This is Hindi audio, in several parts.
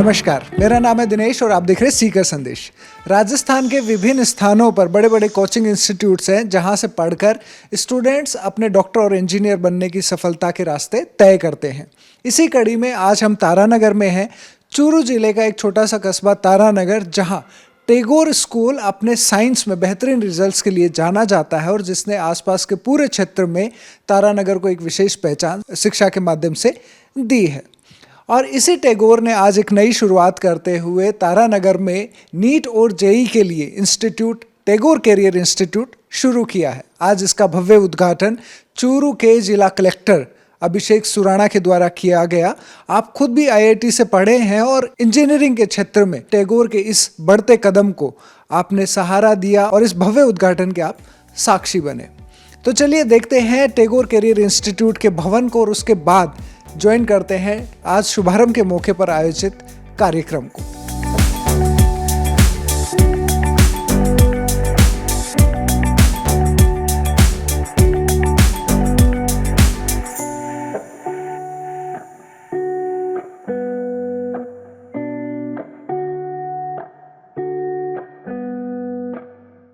नमस्कार, मेरा नाम है दिनेश और आप देख रहे हैं सीकर संदेश। राजस्थान के विभिन्न स्थानों पर बड़े बड़े कोचिंग इंस्टीट्यूट्स हैं जहां से पढ़कर स्टूडेंट्स अपने डॉक्टर और इंजीनियर बनने की सफलता के रास्ते तय करते हैं। इसी कड़ी में आज हम तारानगर में हैं, चूरू जिले का एक छोटा सा कस्बा तारानगर, जहां टैगोर स्कूल अपने साइंस में बेहतरीन रिजल्ट्स के लिए जाना जाता है और जिसने आसपास के पूरे क्षेत्र में तारानगर को एक विशेष पहचान शिक्षा के माध्यम से दी है। और इसी टैगोर ने आज एक नई शुरुआत करते हुए तारानगर में नीट और जेईई के लिए इंस्टीट्यूट टैगोर कैरियर इंस्टीट्यूट शुरू किया है। आज इसका भव्य उद्घाटन चूरू के जिला कलेक्टर अभिषेक सुराणा के द्वारा किया गया। आप खुद भी आईआईटी से पढ़े हैं और इंजीनियरिंग के क्षेत्र में टैगोर के इस बढ़ते कदम को आपने सहारा दिया और इस भव्य उद्घाटन के आप साक्षी बने। तो चलिए देखते हैं टैगोर कैरियर इंस्टीट्यूट के भवन को और उसके बाद ज्वाइन करते हैं आज शुभारंभ के मौके पर आयोजित कार्यक्रम को।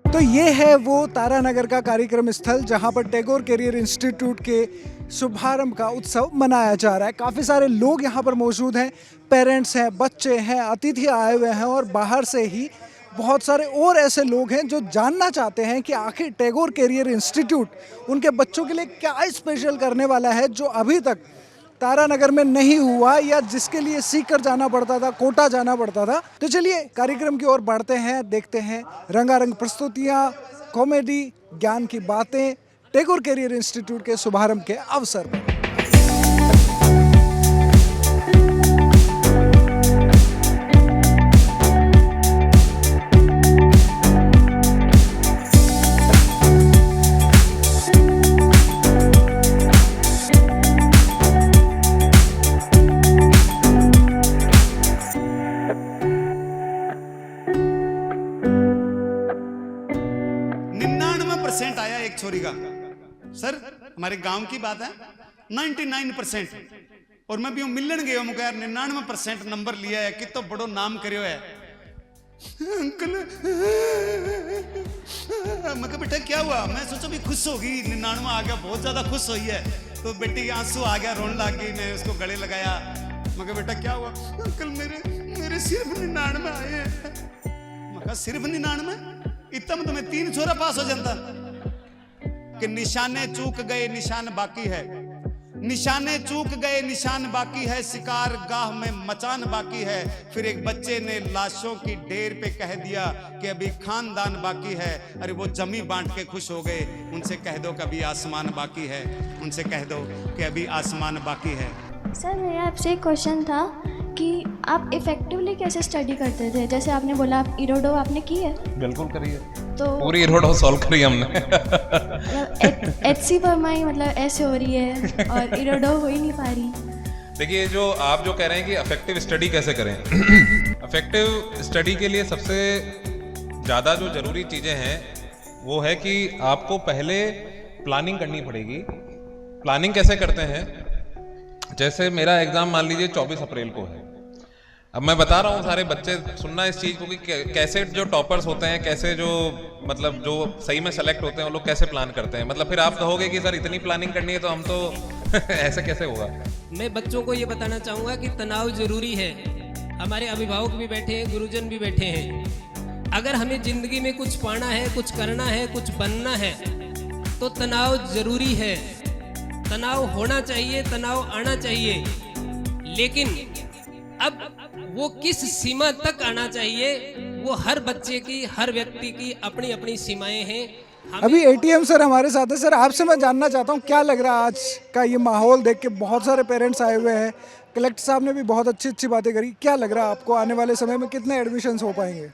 तो ये है वो तारानगर का कार्यक्रम स्थल जहां पर टैगोर कैरियर इंस्टीट्यूट के शुभारंभ का उत्सव मनाया जा रहा है। काफ़ी सारे लोग यहाँ पर मौजूद हैं, पेरेंट्स हैं, बच्चे हैं, अतिथि आए हुए हैं और बाहर से ही बहुत सारे और ऐसे लोग हैं जो जानना चाहते हैं कि आखिर टैगोर कैरियर इंस्टीट्यूट उनके बच्चों के लिए क्या स्पेशल करने वाला है जो अभी तक तारानगर में नहीं हुआ या जिसके लिए सीकर जाना पड़ता था, कोटा जाना पड़ता था। तो चलिए कार्यक्रम की ओर बढ़ते हैं, देखते हैं रंगारंग प्रस्तुतियाँ, कॉमेडी, ज्ञान की बातें टैगोर कैरियर इंस्टीट्यूट के शुभारंभ के अवसर पर। आया एक छोरी का, सर हमारे गांव की बात है, 99%। और मैं भी मिलन गया मुझे यार 99% नंबर लिया है, कि तो बड़ो नाम करियो है अंकल। मैं बेटा क्या हुआ? मैं सोचा भी खुश होगी, 99 आ गया, बहुत ज्यादा खुश हुई है। तो बेटी के आंसू आ गया, रोने लग गई। मैं उसको गले लगाया, मैं बेटा क्या हुआ? अंकल मेरे सिर्फ 99 आए हैं। मैं सिर्फ 99? इतना में तो मैं 3 छोरा पास हो जाता। कि निशाने चूक गए निशान बाकी है, निशाने चूक गए निशान बाकी है, शिकार गाह में मचान बाकी है। फिर एक बच्चे ने लाशों की ढेर पे कह दिया कि अभी खानदान बाकी है। अरे वो जमी बांट के खुश हो गए, उनसे कह दो कि अभी आसमान बाकी है, उनसे कह दो कि अभी आसमान बाकी है। सर मेरा आपसे एक क्वेश्चन था कि आप इफेक्टिवली कैसे स्टडी करते थे? जैसे आपने बोला आप इरोडो आपने की है। बिल्कुल करी है, तो पूरी इरोडो सॉल्व करी हमने। एचसी पर माई मतलब ऐसे हो रही है और इरोडो हो ही नहीं पा रही। देखिए जो आप जो कह रहे हैं कि अफेक्टिव स्टडी कैसे करें, अफेक्टिव स्टडी के लिए सबसे ज़्यादा जो ज़रूरी चीज़ें हैं वो है कि आपको पहले प्लानिंग करनी पड़ेगी। प्लानिंग कैसे करते हैं? जैसे मेरा एग्ज़ाम मान लीजिए 24 अप्रैल को है। अब मैं बता रहा हूँ, सारे बच्चे सुनना इस चीज़ को कि कैसे जो टॉपर्स होते हैं, कैसे जो मतलब जो सही में सेलेक्ट होते हैं वो लोग कैसे प्लान करते हैं। मतलब फिर आप कहोगे कि सर इतनी प्लानिंग करनी है तो हम तो ऐसे कैसे होगा। मैं बच्चों को ये बताना चाहूँगा कि तनाव जरूरी है। हमारे अभिभावक भी बैठे हैं, गुरुजन भी बैठे हैं। अगर हमें ज़िंदगी में कुछ पाना है, कुछ करना है, कुछ बनना है तो तनाव जरूरी है। तनाव होना चाहिए, तनाव आना चाहिए, लेकिन अब वो किस सीमा तक आना चाहिए वो हर बच्चे की, हर व्यक्ति की अपनी अपनी सीमाएं हैं। अभी एटीएम सर हमारे साथ है। सर आपसे मैं जानना चाहता हूँ क्या लग रहा है आज का ये माहौल देख के? बहुत सारे पेरेंट्स आए हुए हैं, कलेक्टर साहब ने भी बहुत अच्छी बातें करी। क्या लग रहा है आपको आने वाले समय में कितने एडमिशन्स हो पाएंगे?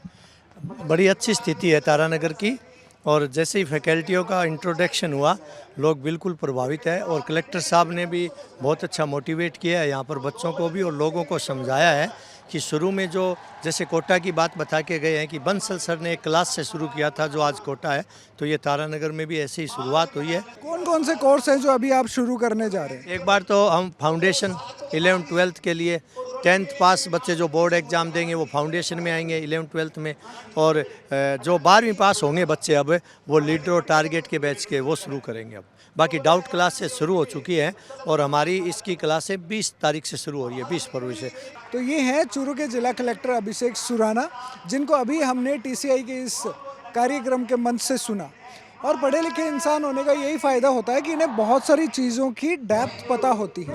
बड़ी अच्छी स्थिति है तारानगर की, और जैसे ही फैकल्टियों का इंट्रोडक्शन हुआ लोग बिल्कुल प्रभावित है। और कलेक्टर साहब ने भी बहुत अच्छा मोटिवेट किया है यहाँ पर बच्चों को भी, और लोगों को समझाया है कि शुरू में जो जैसे कोटा की बात बता के गए हैं कि बंसल सर ने एक क्लास से शुरू किया था जो आज कोटा है, तो ये तारानगर में भी ऐसी ही शुरुआत हुई है। कौन कौन से कोर्स हैं जो अभी आप शुरू करने जा रहे हैं? एक बार तो हम फाउंडेशन 11th-12th के लिए 10th पास बच्चे जो बोर्ड एग्ज़ाम देंगे वो फाउंडेशन में आएंगे 11th-12th में, और जो 12वीं पास होंगे बच्चे अब वो लीडर और टारगेट के बैच के वो शुरू करेंगे। अब बाकी डाउट क्लासेस शुरू हो चुकी है और हमारी इसकी क्लासें 20 तारीख से शुरू हो रही है, 20 फरवरी से। तो ये हैं चूरू के जिला कलेक्टर अभिषेक सुराना, जिनको अभी हमने TCI के इस कार्यक्रम के मंच से सुना। और पढ़े लिखे इंसान होने का यही फ़ायदा होता है कि इन्हें बहुत सारी चीज़ों की डेप्थ पता होती है।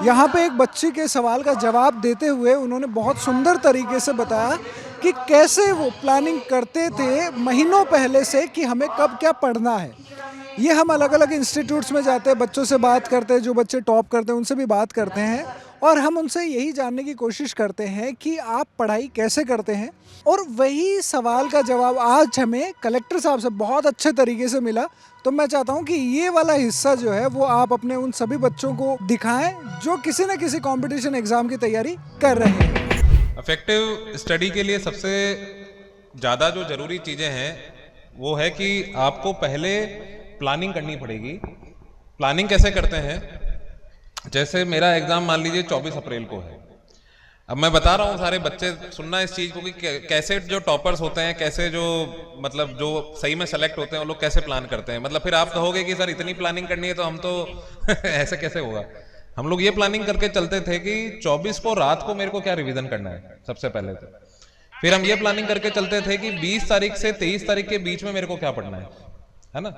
यहाँ पे एक बच्ची के सवाल का जवाब देते हुए उन्होंने बहुत सुंदर तरीके से बताया कि कैसे वो प्लानिंग करते थे महीनों पहले से कि हमें कब क्या पढ़ना है। ये हम अलग अलग इंस्टीट्यूट्स में जाते हैं, बच्चों से बात करते हैं, जो बच्चे टॉप करते हैं उनसे भी बात करते हैं, और हम उनसे यही जानने की कोशिश करते हैं कि आप पढ़ाई कैसे करते हैं। और वही सवाल का जवाब आज हमें कलेक्टर साहब से बहुत अच्छे तरीके से मिला। तो मैं चाहता हूं कि ये वाला हिस्सा जो है वो आप अपने उन सभी बच्चों को दिखाएं जो किसी न किसी कंपटीशन एग्जाम की तैयारी कर रहे हैं। इफेक्टिव स्टडी के लिए सबसे ज़्यादा जो ज़रूरी चीज़ें हैं वो है कि आपको पहले प्लानिंग करनी पड़ेगी। प्लानिंग कैसे करते हैं? जैसे मेरा एग्ज़ाम मान लीजिए 24 अप्रैल को है। अब मैं बता रहा हूँ, सारे बच्चे सुनना इस चीज़ को कि कैसे जो टॉपर्स होते हैं, कैसे जो मतलब जो सही में सेलेक्ट होते हैं वो लोग कैसे प्लान करते हैं। मतलब फिर आप कहोगे कि सर इतनी प्लानिंग करनी है तो हम तो ऐसे कैसे होगा। हम लोग ये प्लानिंग करके चलते थे कि 24 को रात को मेरे को क्या रिवीजन करना है सबसे पहले तो। फिर हम ये प्लानिंग करके चलते थे कि 20 तारीख से 23 तारीख के बीच में मेरे को क्या पढ़ना है ना,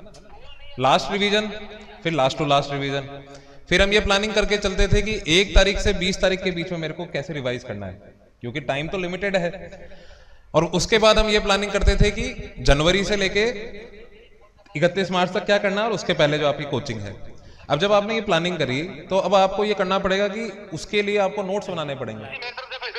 लास्ट रिवीजन, फिर लास्ट टू लास्ट रिवीजन। फिर हम ये प्लानिंग करके चलते थे कि 1 तारीख से 20 तारीख के बीच में मेरे को कैसे रिवाइज करना है, क्योंकि टाइम तो लिमिटेड है। और उसके बाद हम ये प्लानिंग करते थे कि जनवरी से लेके 31 मार्च तक क्या करना है और उसके पहले जो आपकी कोचिंग है। अब जब आपने ये प्लानिंग करी तो अब आपको ये करना पड़ेगा कि उसके लिए आपको नोट्स बनाने पड़ेंगे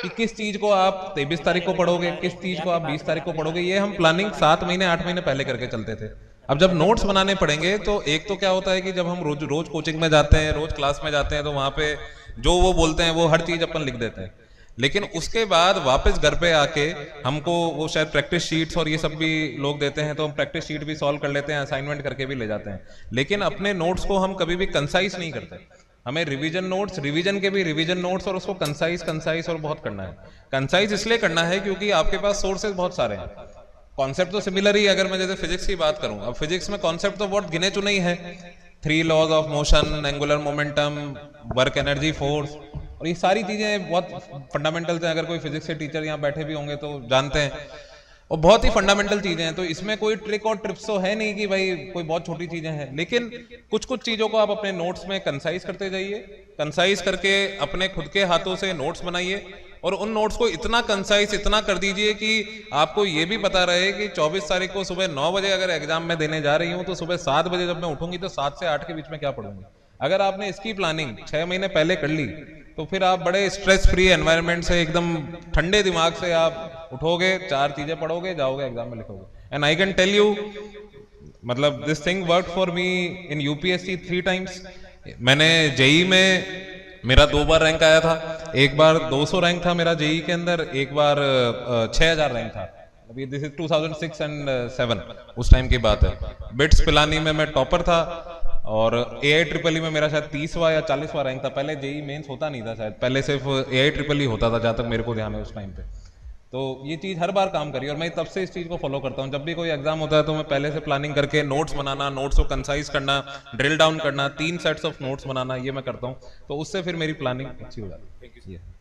कि किस चीज को आप 23 तारीख को पढ़ोगे, किस चीज को आप 20 तारीख को पढ़ोगे। ये हम प्लानिंग 7 महीने 8 महीने पहले करके चलते थे। अब जब नोट्स बनाने पड़ेंगे तो एक तो क्या होता है कि जब हम रोज कोचिंग में जाते हैं, रोज क्लास में जाते हैं, तो वहां पे जो वो बोलते हैं वो हर चीज अपन लिख देते हैं। लेकिन उसके बाद वापस घर पे आके हमको वो शायद प्रैक्टिस शीट्स और ये सब भी लोग देते हैं, तो हम प्रैक्टिस शीट भी सॉल्व कर लेते हैं, असाइनमेंट करके भी ले जाते हैं। लेकिन अपने नोट्स को हम कभी भी कंसाइज नहीं करते। हमें रिवीजन नोट्स, रिवीजन के भी रिवीजन नोट्स, और उसको कंसाइज और बहुत करना है। कंसाइज इसलिए करना है क्योंकि आपके पास सोर्सेज बहुत सारे हैं। कॉन्सेप्ट तो सिमिलर ही, अगर मैं जैसे फिजिक्स की बात करूं, अब फिजिक्स में कॉन्सेप्ट तो बहुत गिने चुने ही है। 3 laws of motion, angular momentum, work energy, force, और ये सारी चीजें बहुत फंडामेंटल्स हैं। अगर कोई फिजिक्स के टीचर यहाँ बैठे भी होंगे तो जानते हैं, और बहुत ही फंडामेंटल चीजें हैं। तो इसमें कोई ट्रिक और ट्रिप्स तो है नहीं कि भाई कोई बहुत छोटी चीजें हैं। लेकिन कुछ कुछ चीजों को आप अपने नोट्स में कंसाइज करते जाइए, कंसाइज करके अपने खुद के हाथों से नोट्स बनाइए, और उन नोट्स को इतना कंसाइज इतना कर दीजिए कि आपको ये भी पता रहे कि 24 तारीख को सुबह 9 बजे अगर एग्जाम में देने जा रही हूँ तो सुबह 7 बजे जब मैं उठूंगी तो 7 से 8 के बीच में क्या पढ़ूंगी। अगर आपने इसकी प्लानिंग 6 महीने पहले कर ली तो फिर आप बड़े स्ट्रेस फ्री एनवायरनमेंट से एकदम ठंडे दिमाग से आप उठोगे, 4 चीजें पढ़ोगे, जाओगे एग्जाम में लिखोगे। And I can tell you, मतलब this thing work for me in UPSC 3 times. मैंने जेई में मेरा 2 बार रैंक आया था। एक बार 200 रैंक था मेरा जेई के अंदर, एक बार 6000 रैंक था। अभी दिस इज 2006 एंड 7 उस टाइम की बात है। बिट्स पिलानी में मैं टॉपर था, और AI-EEE में मेरा शायद 30वां या 40वां रैंक था। पहले जेई मेंस होता नहीं था शायद, पहले सिर्फ AI-EEE होता था, जहाँ तक मेरे को ध्यान है उस टाइम पे। तो ये चीज़ हर बार काम करी और मैं तब से इस चीज़ को फॉलो करता हूँ। जब भी कोई एग्जाम होता है तो मैं पहले से प्लानिंग करके नोट्स बनाना, नोट्स को कंसाइज करना, ड्रिल डाउन करना, 3 सेट्स ऑफ नोट्स बनाना, ये मैं करता हूँ। तो उससे फिर मेरी प्लानिंग अच्छी हो जाती है।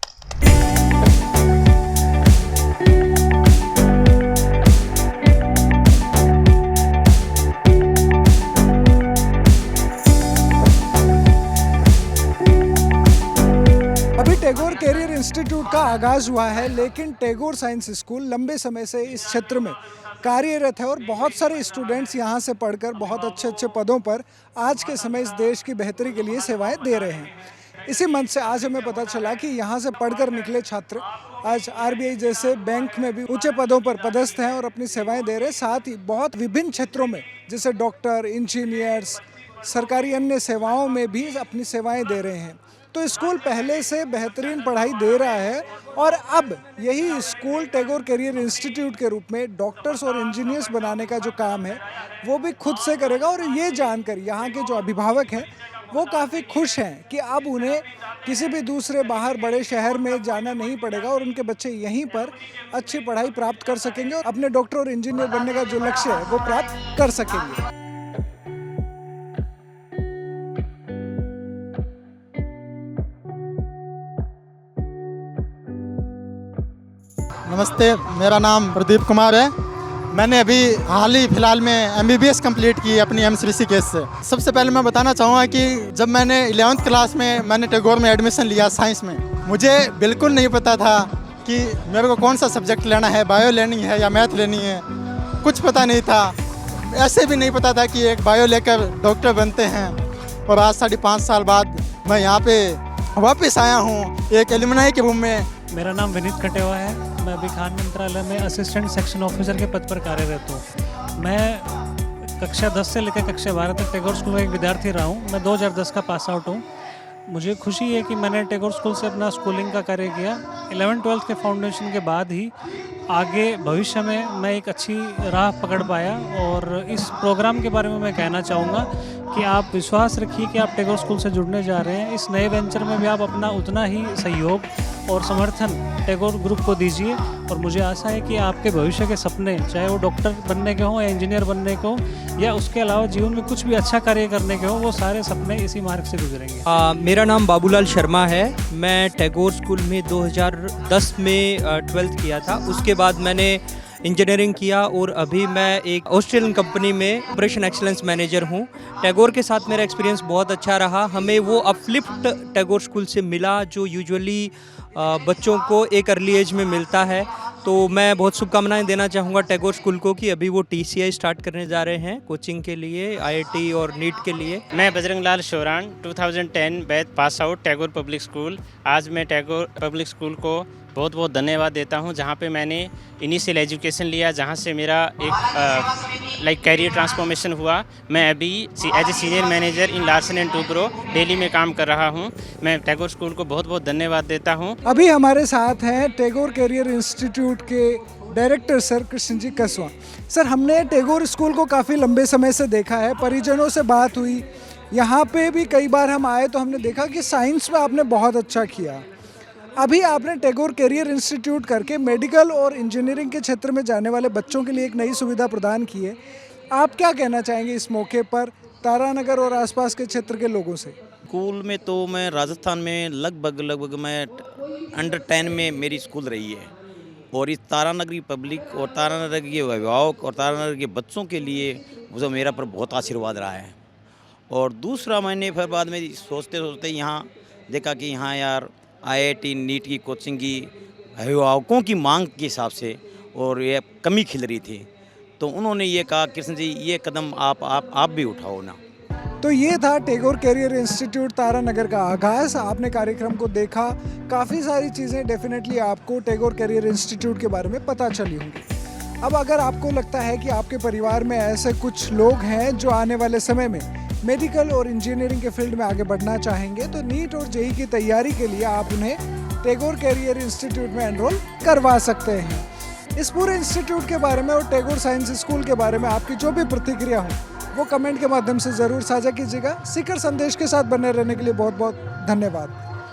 टैगोर कैरियर इंस्टीट्यूट का आगाज हुआ है, लेकिन टैगोर साइंस स्कूल लंबे समय से इस क्षेत्र में कार्यरत है और बहुत सारे स्टूडेंट्स यहाँ से पढ़कर बहुत अच्छे अच्छे पदों पर आज के समय इस देश की बेहतरी के लिए सेवाएं दे रहे हैं। इसी मंच से आज हमें पता चला कि यहाँ से पढ़कर निकले छात्र आज RBI जैसे बैंक में भी ऊंचे पदों पर पदस्थ हैं और अपनी सेवाएं दे रहे हैं। साथ ही बहुत विभिन्न क्षेत्रों में जैसे डॉक्टर, इंजीनियर्स, सरकारी अन्य सेवाओं में भी अपनी सेवाएं दे रहे हैं। तो स्कूल पहले से बेहतरीन पढ़ाई दे रहा है और अब यही स्कूल टैगोर करियर इंस्टीट्यूट के रूप में डॉक्टर्स और इंजीनियर्स बनाने का जो काम है वो भी खुद से करेगा। और ये जानकर यहाँ के जो अभिभावक हैं वो काफ़ी खुश हैं कि अब उन्हें किसी भी दूसरे बाहर बड़े शहर में जाना नहीं पड़ेगा और उनके बच्चे यहीं पर अच्छी पढ़ाई प्राप्त कर सकेंगे और अपने डॉक्टर और इंजीनियर बनने का जो लक्ष्य है वो प्राप्त कर सकेंगे। नमस्ते, मेरा नाम प्रदीप कुमार है। मैंने अभी हाल ही फिलहाल में MBBS कंप्लीट की अपनी एम्स ऋषिकेश से। सबसे पहले मैं बताना चाहूँगा कि जब मैंने 11th क्लास में मैंने टैगोर में एडमिशन लिया साइंस में, मुझे बिल्कुल नहीं पता था कि मेरे को कौन सा सब्जेक्ट लेना है, बायो लेनी है या मैथ लेनी है, कुछ पता नहीं था। ऐसे भी नहीं पता था कि एक बायो लेकर डॉक्टर बनते हैं। और आज 5.5 साल बाद मैं यहाँ पे वापस आया हूँ एक एलुमनाई के रूप में। मेरा नाम विनीत कटेवा है। मैं अभी खान मंत्रालय में असिस्टेंट सेक्शन ऑफिसर के पद पर कार्यरत हूँ। मैं कक्षा 10 से लेकर कक्षा 12 तक टैगोर स्कूल में एक विद्यार्थी रहा हूँ। मैं 2010 का पास आउट हूँ। मुझे खुशी है कि मैंने टैगोर स्कूल से अपना स्कूलिंग का कार्य किया। 11th-12th के फाउंडेशन के बाद ही आगे भविष्य में मैं एक अच्छी राह पकड़ पाया। और इस प्रोग्राम के बारे में मैं कहना चाहूँगा कि आप विश्वास रखिए कि आप टैगोर स्कूल से जुड़ने जा रहे हैं। इस नए वेंचर में भी आप अपना उतना ही सहयोग और समर्थन टैगोर ग्रुप को दीजिए। और मुझे आशा है कि आपके भविष्य के सपने, चाहे वो डॉक्टर बनने के हों या इंजीनियर बनने के हों या उसके अलावा जीवन में कुछ भी अच्छा कार्य करने के हों, वो सारे सपने इसी मार्ग से गुजरेंगे। मेरा नाम बाबूलाल शर्मा है। मैं टैगोर स्कूल में 2010 में 12th किया था। उसके बाद मैंने इंजीनियरिंग किया और अभी मैं एक ऑस्ट्रेलियन कंपनी में ऑपरेशन एक्सीलेंस मैनेजर हूँ। टैगोर के साथ मेरा एक्सपीरियंस बहुत अच्छा रहा। हमें वो अपलिफ्ट टैगोर स्कूल से मिला जो यूजुअली बच्चों को एक अर्ली एज में मिलता है। तो मैं बहुत शुभकामनाएं देना चाहूँगा टैगोर स्कूल को कि अभी वो TCI स्टार्ट करने जा रहे हैं कोचिंग के लिए, IIT और नीट के लिए। मैं Bajrang Lal Shoran 2010 batch pass out Tagore Public School. आज मैं टैगोर पब्लिक स्कूल को बहुत बहुत धन्यवाद देता हूं, जहां पे मैंने इनिशियल एजुकेशन लिया, जहां से मेरा एक कैरियर ट्रांसफॉर्मेशन हुआ। मैं अभी as a senior manager in Larsen and Toubro Delhi में काम कर रहा हूं। मैं टैगोर स्कूल को बहुत बहुत धन्यवाद देता हूं। अभी हमारे साथ हैं टैगोर करियर इंस्टीट्यूट के डायरेक्टर सर कृष्ण जी कसवा। सर, हमने टैगोर स्कूल को काफ़ी लंबे समय से देखा है, परिजनों से बात हुई, यहाँ पे भी कई बार हम आए तो हमने देखा कि साइंस में आपने बहुत अच्छा किया। अभी आपने टैगोर करियर इंस्टीट्यूट करके मेडिकल और इंजीनियरिंग के क्षेत्र में जाने वाले बच्चों के लिए एक नई सुविधा प्रदान की है। आप क्या कहना चाहेंगे इस मौके पर तारानगर और आसपास के क्षेत्र के लोगों से? स्कूल में तो मैं राजस्थान में लगभग मैं अंडर 10 में मेरी स्कूल रही है। और इस तारानगरी पब्लिक और तारानगर के अभिभावक और तारानगर के बच्चों के लिए मुझे मेरा पर बहुत आशीर्वाद रहा है। और दूसरा, मैंने फिर बाद में सोचते सोचते यहाँ देखा कि यहाँ यार IIT नीट की कोचिंग की अभिभावकों की मांग के हिसाब से और ये कमी खिल रही थी, तो उन्होंने ये कहा कृष्ण जी ये कदम आप भी उठाओ ना। तो ये था टैगोर करियर इंस्टीट्यूट तारानगर का आगाज़। आपने कार्यक्रम को देखा, काफ़ी सारी चीज़ें डेफिनेटली आपको टैगोर करियर इंस्टीट्यूट के बारे में पता चली होंगी। अब अगर आपको लगता है कि आपके परिवार में ऐसे कुछ लोग हैं जो आने वाले समय में मेडिकल और इंजीनियरिंग के फील्ड में आगे बढ़ना चाहेंगे, तो नीट और JEE की तैयारी के लिए आप उन्हें टैगोर करियर इंस्टीट्यूट में एनरोल करवा सकते हैं। इस पूरे इंस्टीट्यूट के बारे में और टैगोर साइंस स्कूल के बारे में आपकी जो भी प्रतिक्रिया हो वो कमेंट के माध्यम से ज़रूर साझा कीजिएगा। सीकर संदेश के साथ बने रहने के लिए बहुत बहुत धन्यवाद।